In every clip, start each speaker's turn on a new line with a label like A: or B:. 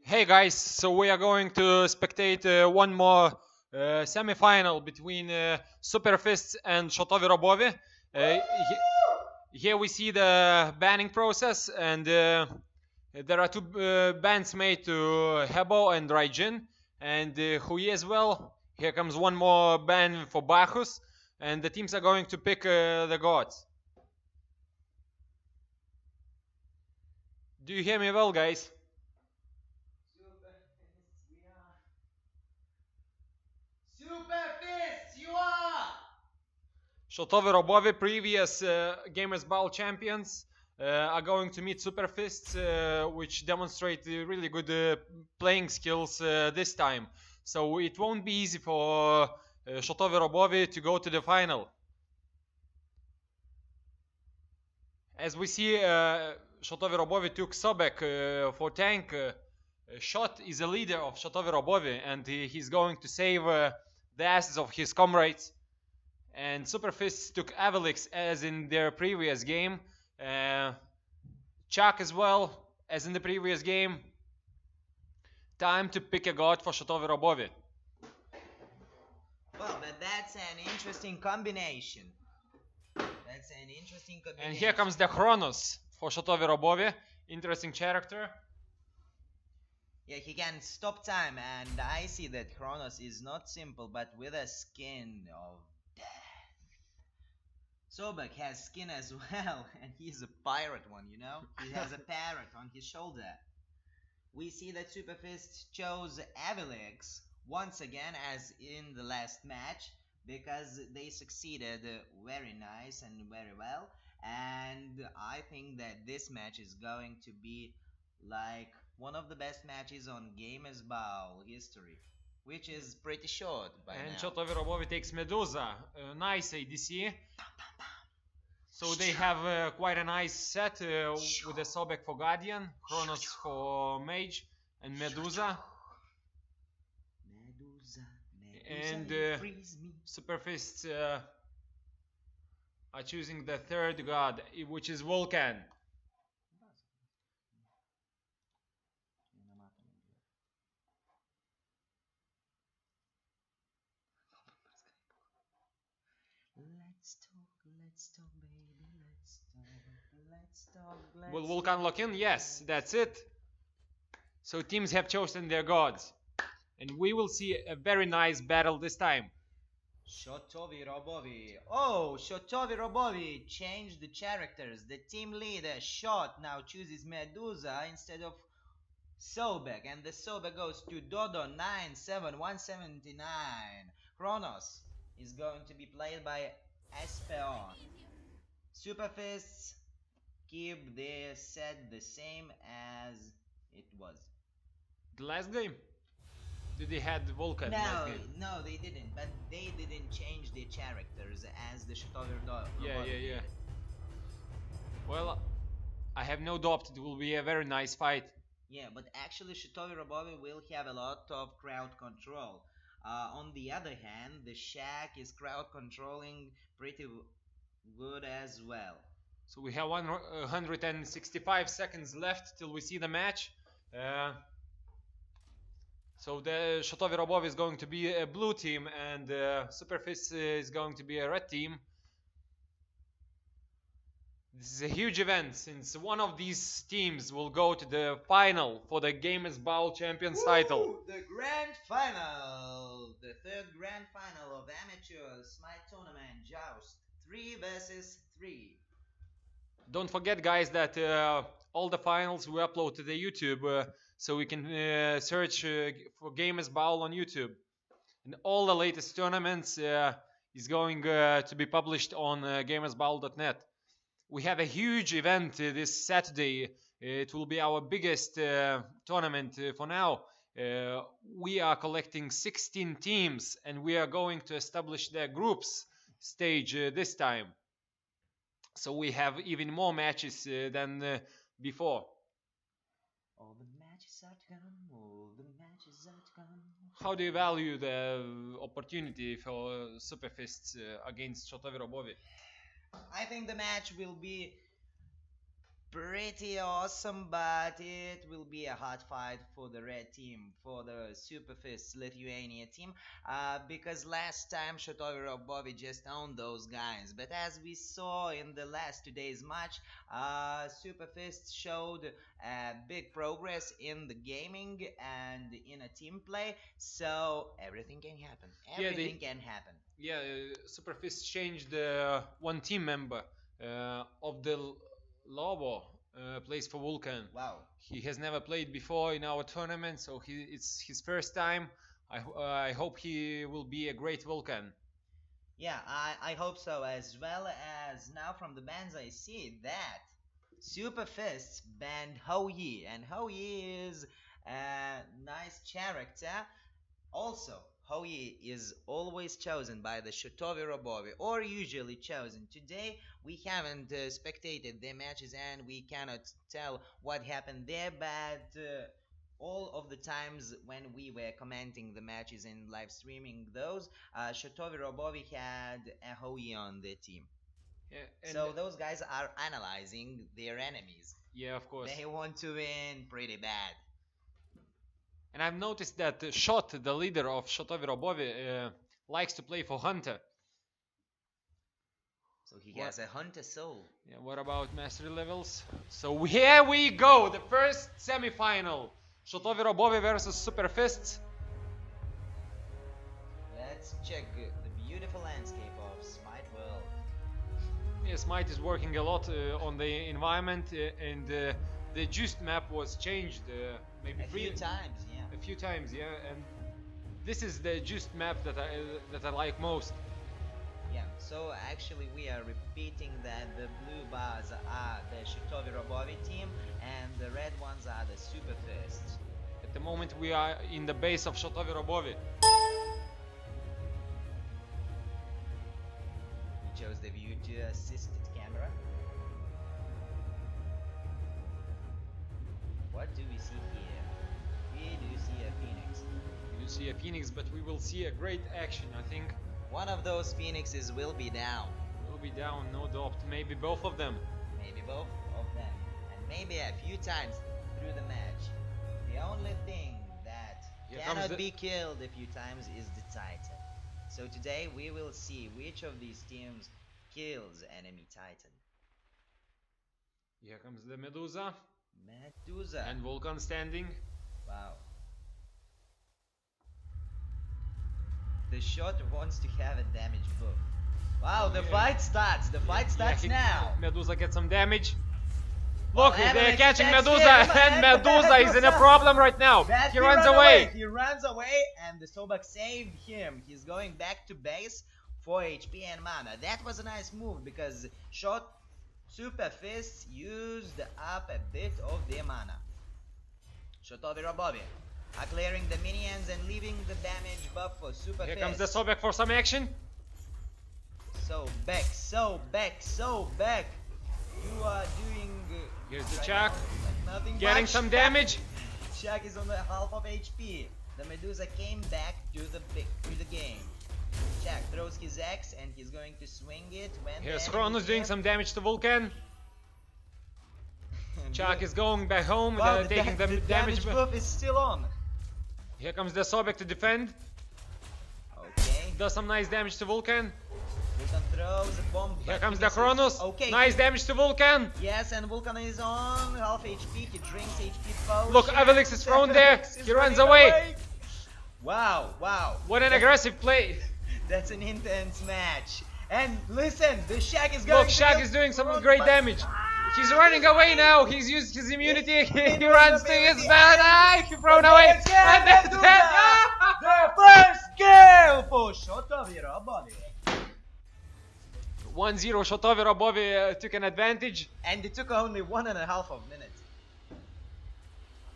A: Hey guys, so we are going to spectate one more semi-final between Superfists and Shotovi Robovi. Here we see the banning process, and there are two bans made to Hebo and Raijin, and Hui as well. Here comes one more ban for Bacchus, and the teams are going to pick the gods. Do you hear me well, guys?
B: Superfists, you are!
A: Shotovi Robovi, previous Gamers Ball champions, are going to meet Superfists, which demonstrate really good playing skills this time. So it won't be easy for Shotovi Robovi to go to the final. As we see, Shotovi Robovi took Sobek for tank. Shat is a leader of Shotovi Robovi, and he's going to save the asses of his comrades. And Superfists took Avelix as in their previous game. Chuck as well as in the previous game. Time to pick a god for Shotovi Robovi.
B: Well, but that's an interesting combination.
A: And here comes the Chronos for Shotovi Robovi. Interesting character.
B: Yeah, he can stop time, and I see that Chronos is not simple, but with a skin of death. Sobek has skin as well, and he's a pirate one, you know? He has a parrot on his shoulder. We see that Superfist chose Avelix once again as in the last match, because they succeeded very nice and very well, and I think that this match is going to be like one of the best matches on Gamers Ball history, which is pretty short by
A: And
B: now.
A: Shotovi Robovi takes Medusa. Nice ADC. So they have quite a nice set with the Sobek for Guardian, Chronos for Mage, and Medusa. And Superfists are choosing the third god, which is Vulcan.
B: Let's talk, baby, let's talk.
A: Will Vulcan lock in? Yes, that's it. So teams have chosen their gods. And we will see a very nice battle this time.
B: Shotovi Robovi. Oh, Shotovi Robovi changed the characters. The team leader, Shot, now chooses Medusa instead of Sobek. And the Sobek goes to Dodo 97179. Chronos is going to be played by Espeon. Superfists keep their set the same as it was.
A: The last game? Did they had Vulcan last game?
B: No, they didn't. But they didn't change their characters as the Shotovi Robovi.
A: Yeah. Well, I have no doubt it will be a very nice fight.
B: Yeah, but actually Shotovi Robovi will have a lot of crowd control. On the other hand, the Shack is crowd controlling pretty good as well.
A: So we have 165 seconds left till we see the match. So the Shotovi Robovi is going to be a blue team, and Superfists is going to be a red team. This is a huge event, since one of these teams will go to the final for the Gamers Ball Champions title.
B: The grand final! The third grand final of Amateurs Smite Tournament Joust 3 versus 3.
A: Don't forget, guys, that all the finals we upload to the YouTube, so we can search for Gamers Ball on YouTube. And all the latest tournaments is going to be published on gamersball.net. We have a huge event this Saturday. It will be our biggest tournament for now. We are collecting 16 teams, and we are going to establish the groups stage this time. So we have even more matches than before.
B: All the matches are to come.
A: How do you value the opportunity for Superfists against Shotovi Robovi?
B: I think the match will be pretty awesome, but it will be a hard fight for the red team, for the Superfists Lithuania team, because last time Shotovi Robovi just owned those guys. But as we saw in the last 2 days match, Superfists showed big progress in the gaming and in a team play, so everything can happen.
A: Yeah,
B: Everything can happen.
A: Yeah, Superfist changed one team member of the Lobo plays for Vulcan.
B: Wow.
A: He has never played before in our tournament, so it's his first time. I hope he will be a great Vulcan.
B: Yeah, I hope so, as well as now from the bans I see that Superfists banned Hou-Yi, and Hou-Yi is a nice character. Also, Hou-Yi is always chosen by the Shotovi Robovi, or usually chosen. Today, we haven't spectated their matches and we cannot tell what happened there, but all of the times when we were commenting the matches and live streaming those, Shotovi Robovi had a Hou-Yi on their team.
A: Yeah,
B: So those guys are analyzing their enemies.
A: Yeah, of course.
B: They want to win pretty bad.
A: And I've noticed that Shat, the leader of Shotovi Robovi, likes to play for Hunter.
B: So he has a hunter soul.
A: Yeah, what about mastery levels? So here we go, the first semi-final. Shotovi Robovi versus Superfists.
B: Let's check the beautiful landscape of Smite World.
A: Yeah, Smite is working a lot on the environment, and the juiced map was changed maybe
B: A few times, yeah.
A: a few times, yeah. And this is the juiced map that I like most.
B: Yeah, so actually we are repeating that the blue bars are the Shotovi Robovi team and the red ones are the Superfists.
A: At the moment we are in the base of Shotovi Robovi.
B: We chose the view to assisted camera. What do we see here? We do see a phoenix.
A: We do see a phoenix, but we will see a great action, I think.
B: One of those phoenixes will be down.
A: Will be down, no doubt. Maybe both of them.
B: Maybe both of them. And maybe a few times through the match. The only thing that cannot be killed a few times is the Titan. So today we will see which of these teams kills enemy Titan.
A: Here comes the Medusa.
B: Medusa.
A: And Vulcan standing.
B: Wow. The shot wants to have a damage buff. Wow, the fight starts. The fight starts now.
A: Medusa gets some damage. Look,
B: Well,
A: they're
B: Avalanche
A: catching
B: gets
A: Medusa,
B: him,
A: and
B: and
A: Medusa is in a
B: Medusa.
A: problem right now.
B: But
A: He runs away.
B: He runs away, and the Sobak saved him. He's going back to base for HP and mana. That was a nice move because shot Superfists used up a bit of their mana. Shotovi Robovi are clearing the minions and leaving the damage buff for Superfists.
A: Here comes the Sobek for some action.
B: So back. You are doing.
A: Here's the
B: right
A: Chak.
B: now, nothing
A: Getting
B: much.
A: some damage.
B: Shaq is on the half of HP. The Medusa came back to the game. Shaq throws his axe and he's going to swing it when.
A: Here's Chronos doing some damage to Vulcan. Chak is going back home,
B: wow,
A: taking the damage.
B: Buff is still on.
A: Here comes the Sobek to defend.
B: Okay.
A: Does some nice damage to Vulcan.
B: Vulcan throws a bomb.
A: Here comes the Chronos.
B: Okay.
A: Nice damage to Vulcan.
B: Yes, and Vulcan is on half HP. He drinks HP potion.
A: Look, Avelix is thrown there.
B: Avelix is
A: He runs
B: running
A: away.
B: Wow.
A: What an aggressive play.
B: That's an intense match. And listen, the Shaq is going.
A: Look, Shaq is doing some great damage. He's running away now. He's used his immunity. He runs to his banner. He's thrown away. And then
B: the first kill for Shotovi Robovi.
A: 1-0 Shotovi Robovi took an advantage.
B: And it took only 1.5 minutes.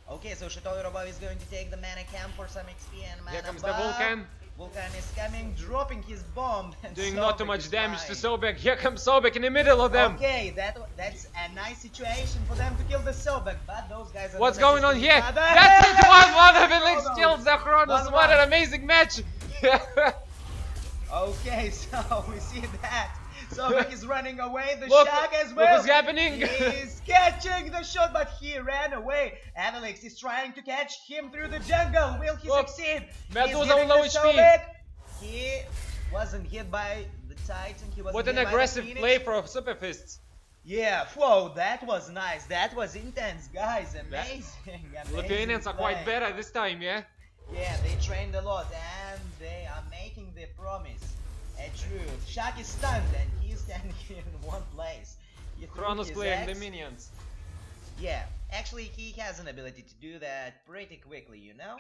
B: Okay, so Shotovi Robovi is going to take the mana camp for some XP and mana.
A: Here comes the Vulcan.
B: Vulcan is coming, dropping his bomb. And
A: Doing not too
B: Sobek
A: much
B: is
A: damage to
B: flying.
A: Sobek. Here comes Sobek in the middle of them.
B: Okay, that's a nice situation for them to kill the Sobek, but those guys are
A: What's
B: not
A: going on
B: assisting
A: here?
B: each other.
A: That's it. 1-1. Avelix
B: Chronos.
A: kills the Chronos.
B: 1-1.
A: What an amazing match.
B: Okay, so we see that Sobek is running away. The
A: Look,
B: Shat as
A: look
B: well.
A: what's happening.
B: He's catching the shot, but he ran away. Avelix is trying to catch him through the jungle. Will he
A: Look,
B: succeed?
A: Medusa
B: He's hitting
A: on low
B: the
A: HP.
B: Sobek. He wasn't hit by the Titan. He wasn't
A: What an
B: hit by the
A: aggressive
B: Phoenix.
A: play for Superfists.
B: Yeah, whoa, that was nice. That was intense, guys. Amazing. Amazing
A: Lithuanians are quite
B: play.
A: better this time, yeah?
B: Yeah, they trained a lot and they are making the promise a truth. Shat is stunned and he's standing in one place. He threw
A: Kronos
B: his
A: playing the
B: axe.
A: minions.
B: Yeah, actually he has an ability to do that pretty quickly, you know?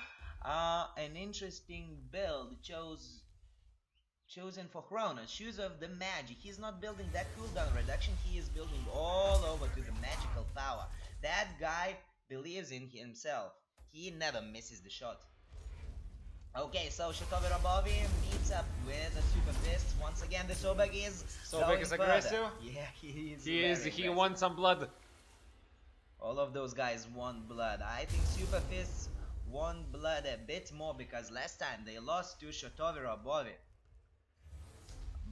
B: An interesting build chosen for Kronos, Shoes of the Magic. He's not building that cooldown reduction, he is building all over to the magical power. That guy believes in himself. He never misses the shot. Okay, so Shotovi Robovi meets up with the Superfists. Once again, the Sobek is going further.
A: aggressive.
B: Yeah, he is.
A: He
B: aggressive.
A: wants some blood.
B: All of those guys want blood. I think Superfists want blood a bit more because last time they lost to Shotovi Robovi.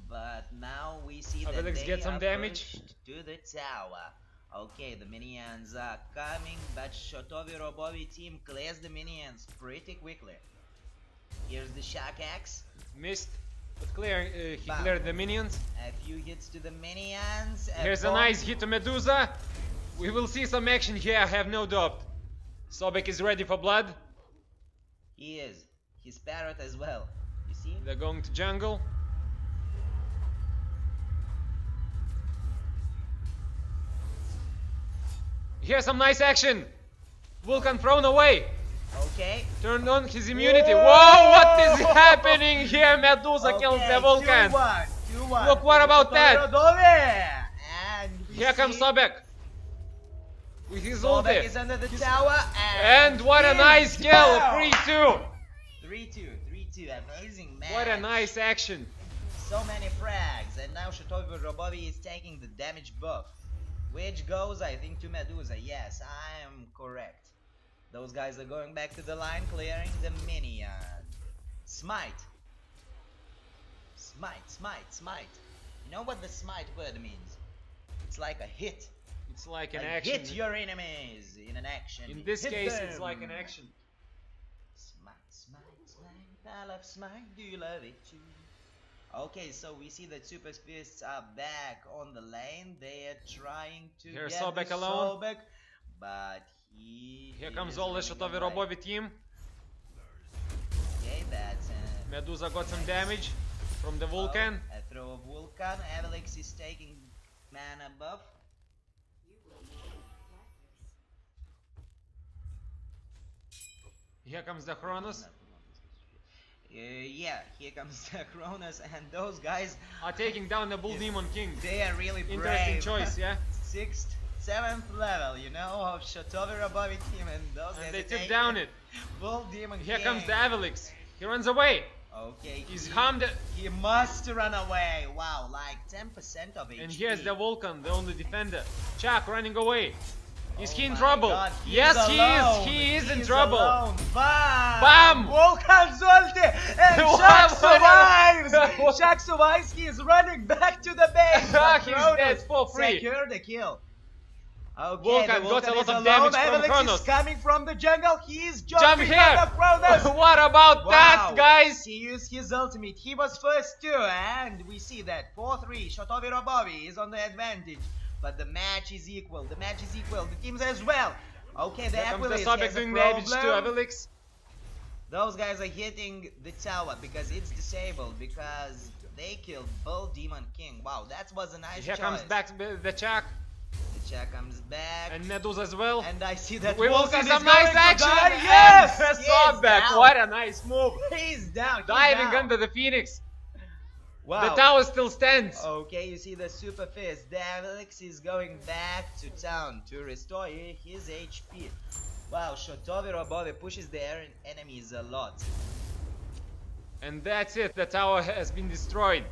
B: But now we see that
A: Avelix
B: they
A: get some
B: are
A: damage.
B: pushed to the tower. Okay, the minions are coming, but Shotovi Robovi team clears the minions pretty quickly. Here's the Shark Axe.
A: Missed, but he
B: Bam.
A: cleared the minions.
B: A few hits to the minions.
A: Here's a
B: bomb.
A: nice hit to Medusa. We will see some action here, I have no doubt. Sobek is ready for blood.
B: He is. He's parrot as well. You see?
A: They're going to jungle. Here's some nice action. Vulcan thrown away.
B: Okay.
A: Turned on his immunity. Whoa, what is happening here? Medusa kills the Vulcan.
B: 2-1.
A: Look, what about that?
B: And
A: Here comes Sobek. With his
B: Sobek
A: ulti.
B: is under the tower.
A: And what a nice kill. 3-2.
B: 3-2. Amazing match.
A: What a nice action.
B: So many frags. And now Shotovi Robovi is taking the damage buff. Which goes, I think, to Medusa. Yes, I am correct. Those guys are going back to the line, clearing the minion. Smite. Smite. You know what the smite word means? It's like a hit.
A: It's like an
B: Like
A: action.
B: hit your enemies in an action.
A: In this
B: Hit
A: case,
B: them.
A: it's like an action.
B: Smite. I love smite. Do you love it too? Okay, so we see that Superfists are back on the lane. They are trying to
A: Here's
B: get
A: Sobek
B: the
A: alone.
B: Sobek, but
A: Here
B: is
A: comes all the
B: running
A: Shotovi
B: away.
A: Robovi team.
B: Okay, that's
A: Medusa got some damage from the Vulcan.
B: a throw of Vulcan. Avelix is taking mana buff.
A: Here comes the Kronos.
B: Yeah, here comes the Kronos, and those guys
A: Are taking down the Bull Demon King.
B: they are really brave.
A: Interesting choice, yeah?
B: 6th, 7th level, you know, of Shotovi Robovi team, and those guys
A: And they
B: are
A: took
B: taking
A: down it.
B: Bull Demon
A: Here
B: King.
A: comes the Avelix. He runs away.
B: Okay,
A: He's harmed.
B: he must run away. Wow, like 10% of HP.
A: And here's the Vulcan, the only defender. Chuck running away. Is he in
B: my
A: trouble?
B: God, he
A: Yes,
B: is
A: he
B: alone.
A: is. He is in
B: He's
A: trouble.
B: alone. Bam!
A: Bam!
B: Vulcan's ulti! And Shat survives! Shat survives. He is running back to the base. But
A: He's
B: Kronos
A: dead for free.
B: Secure the kill. Okay,
A: Vulcan
B: the
A: got a lot
B: is
A: of
B: alone.
A: damage from
B: Avelix
A: Kronos.
B: is coming from the jungle. He is
A: Jump
B: jumping
A: here!
B: on the Kronos.
A: What about that, guys?
B: He used his ultimate. He was first too, and we see that 4-3. Shotovi Robovi is on the advantage, but the match is equal. The teams as well. Okay, the
A: Here comes the
B: Aquilus
A: Sobek
B: has a
A: doing damage to
B: problem.
A: Avelix.
B: Those guys are hitting the tower because it's disabled because they killed Bull Demon King. Wow, that was a nice
A: Here
B: choice.
A: comes back the Chuck.
B: The Chuck comes back.
A: And Medusa as well.
B: And I see that
A: We will
B: Vulcan
A: see
B: is
A: some nice
B: going to
A: action.
B: die.
A: And
B: Yes!
A: the
B: He's
A: Sobek.
B: down.
A: What a nice move.
B: He's down. He's
A: Diving
B: down.
A: under the Phoenix.
B: Wow.
A: The tower still stands.
B: Okay, you see the Superfist. Alex is going back to town to restore his HP. Wow, Shotovi Robovi pushes their enemies a lot.
A: And that's it. The tower has been destroyed.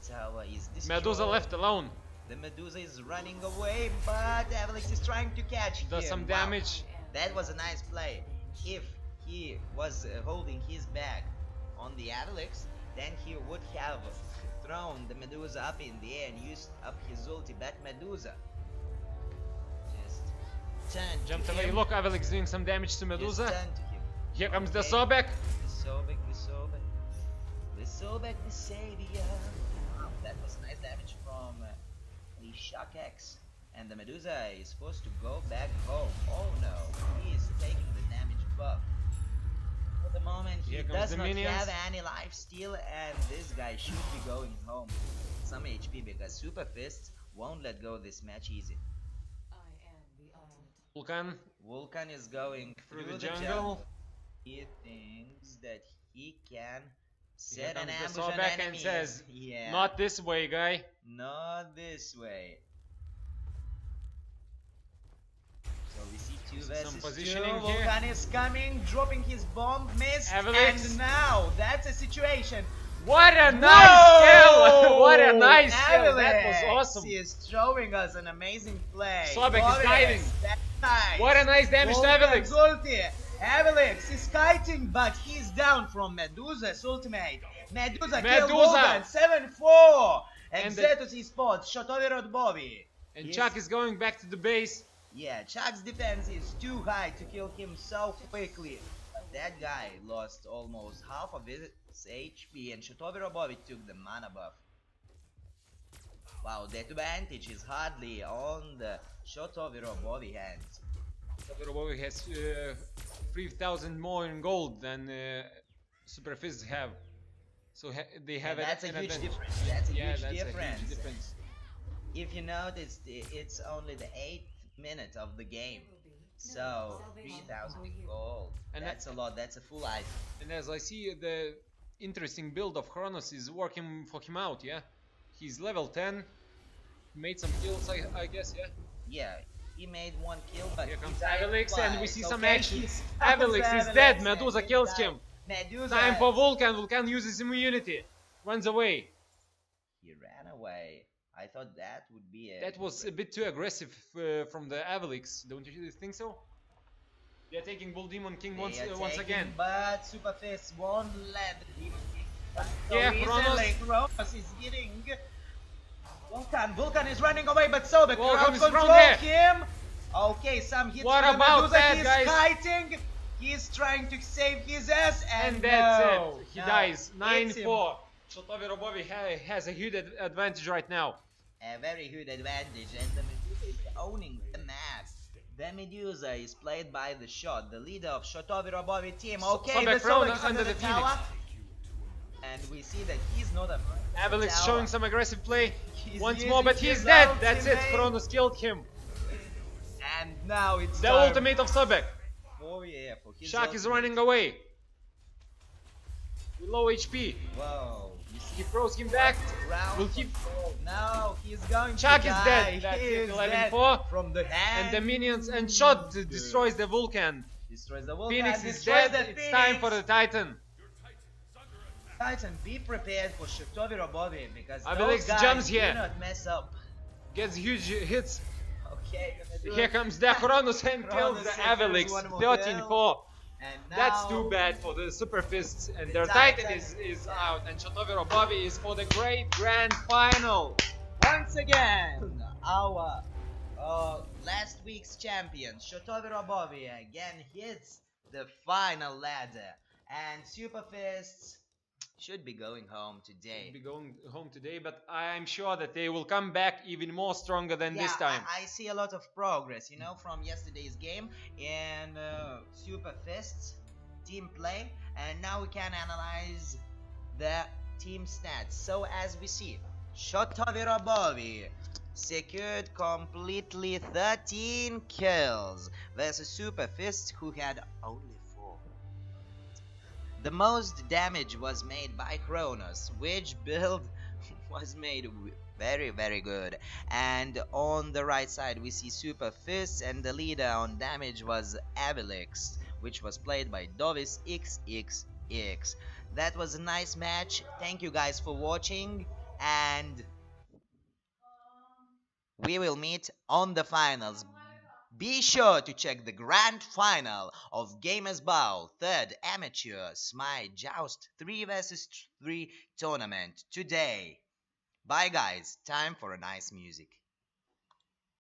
B: Tower is destroyed.
A: Medusa left alone.
B: The Medusa is running away, but Alex is trying to catch
A: Does
B: him.
A: some
B: Wow.
A: damage.
B: That was a nice play. If he was holding his back on the Alex, then he would have thrown the Medusa up in the air and used up his ulti, but Medusa just turned
A: Jumped
B: to
A: away.
B: him.
A: Look, DovisxXx doing some damage to
B: Just
A: Medusa.
B: turned to him.
A: Here comes the
B: Okay.
A: Sobek.
B: The Sobek, the savior. Wow, that was nice damage from the DovisxX. And the Medusa is supposed to go back home. Oh no, he is taking the damage buff. For the moment, he
A: Here comes
B: does
A: the
B: not
A: minions.
B: have any life steal, and this guy should be going home with some HP because Superfists won't let go this match easy.
A: Vulcan
B: Vulcan is going
A: through
B: through
A: the
B: the
A: jungle.
B: He thinks that he can
A: Here
B: set an
A: comes the
B: ambush on
A: Sobek and
B: enemies.
A: says,
B: Yeah,
A: "Not this way, guy."
B: not this way. So we see two
A: See some
B: versus
A: positioning
B: two.
A: here.
B: Vulcan is coming, dropping his bomb, missed,
A: DovisxX.
B: and now that's a situation.
A: What a
B: Whoa!
A: nice kill! What a nice kill! That was
B: DovisxX
A: awesome.
B: is showing us an amazing play.
A: Sobek is
B: DovisxX,
A: diving.
B: that's nice.
A: What a nice damage to
B: Vulcan's
A: DovisxX.
B: ulti. DovisxX is kiting, but he's down from Medusa's ultimate. Medusa killed Vulcan, 7-4.
A: And
B: Exetus spots, Shotovi Robovi.
A: And
B: Yes.
A: Chuck is going back to the base.
B: Yeah, Chuck's defense is too high to kill him so quickly. But that guy lost almost half of his HP, and Shotovi Robovi took the mana buff. Wow, the advantage is hardly on the Shotovi Robovi hands.
A: Robovi has 3,000 more in gold than Superfists have. So they have
B: And that's a
A: an
B: huge
A: advantage.
B: difference. That's a
A: Yeah,
B: huge
A: that's
B: difference.
A: a huge difference.
B: If you notice, it's only the 8th minute of the game. So 3,000 in gold.
A: And
B: That's a lot. That's a full item.
A: And as I see, the interesting build of Kronos is working for him out, yeah? He's level 10, made some kills, I guess, yeah?
B: Yeah, he made one kill, but
A: Here comes
B: he died
A: DovisxX, and we
B: twice.
A: see some
B: Okay,
A: action.
B: he's-
A: DovisxX is dead, Medusa
B: he
A: kills
B: died.
A: him.
B: Medusa,
A: Time for Vulcan, Vulcan uses immunity, runs away.
B: he ran away. I thought that would be a...
A: That was a bit too aggressive from the DovisxX, don't you think so? They're taking Bull Demon King
B: They
A: once
B: are
A: once
B: taking,
A: again.
B: But Superfists won't let the Demon King. So
A: Yeah,
B: easily. Kronos is hitting Vulcan. Vulcan is running away, but Sobek
A: Vulcan is
B: control
A: thrown
B: him. Okay, some hits
A: What
B: from
A: about
B: Medusa.
A: that,
B: He's
A: guys?
B: kiting. He's trying to save his ass, and,
A: And that's
B: no,
A: it. He
B: no,
A: dies.
B: it's him.
A: 9-4. Shotovi Robovi has a huge advantage right now.
B: A very good advantage, and the Medusa is owning the map. The Medusa is played by the Shot, the leader of Shotovi Robovi team. Okay,
A: Sobek
B: the
A: thrown
B: Sobek is
A: under
B: under
A: the
B: the tower. And we see that he's not afraid.
A: DovisxX showing some aggressive play
B: He's
A: once more, but
B: using
A: he's
B: his
A: dead. That's it.
B: ultimate.
A: Kronos killed him.
B: And now it's
A: The
B: time
A: ultimate of Sobek.
B: for, yeah, for his
A: Shat is
B: ultimate.
A: running away. With low HP.
B: Whoa, you see
A: He throws him back.
B: round
A: Will keep.
B: control. No, he's going
A: Chuck
B: to
A: is
B: die.
A: dead. That's
B: He
A: it,
B: is
A: 11-4.
B: dead from the hand.
A: And the minions and Shot destroys the Vulcan.
B: Destroys the Vulcan.
A: Phoenix is
B: destroys
A: dead.
B: the
A: It's
B: Phoenix.
A: time for the Titan.
B: Titan, be prepared for Shotovi Robovi because
A: DovisxX
B: those guys
A: jumps here.
B: do not mess up.
A: Gets huge hits.
B: Okay, gonna do
A: Here
B: it.
A: comes the Kronos and kills
B: Kronos
A: the
B: secures one
A: DovisxX.
B: more
A: 13-4.
B: And now,
A: That's too bad for the Superfists, and
B: The
A: their
B: Titan
A: Titan
B: is
A: is
B: dead.
A: out, and Shotovi Robovi is for the great grand final.
B: Once again, our last week's champion, Shotovi Robovi, again hits the final ladder. And Superfists should be going home today.
A: Be going home today, but I'm sure that they will come back even more stronger than this time.
B: I see a lot of progress, you know, from yesterday's game in Superfists team play, and now we can analyze the team stats. So as we see, Shotovi Robovi secured completely 13 kills versus Superfists, who had only 4. The most damage was made by Kronos, which build was made very, very good. And on the right side we see Superfists, and the leader on damage was DovisxX, which was played by DovisxXx. That was a nice match. Thank you guys for watching, and we will meet on the finals. Be sure to check the grand final of Gamers Bowl 3rd Amateur Smite Joust 3 vs 3 tournament today. Bye, guys. Time for a nice music.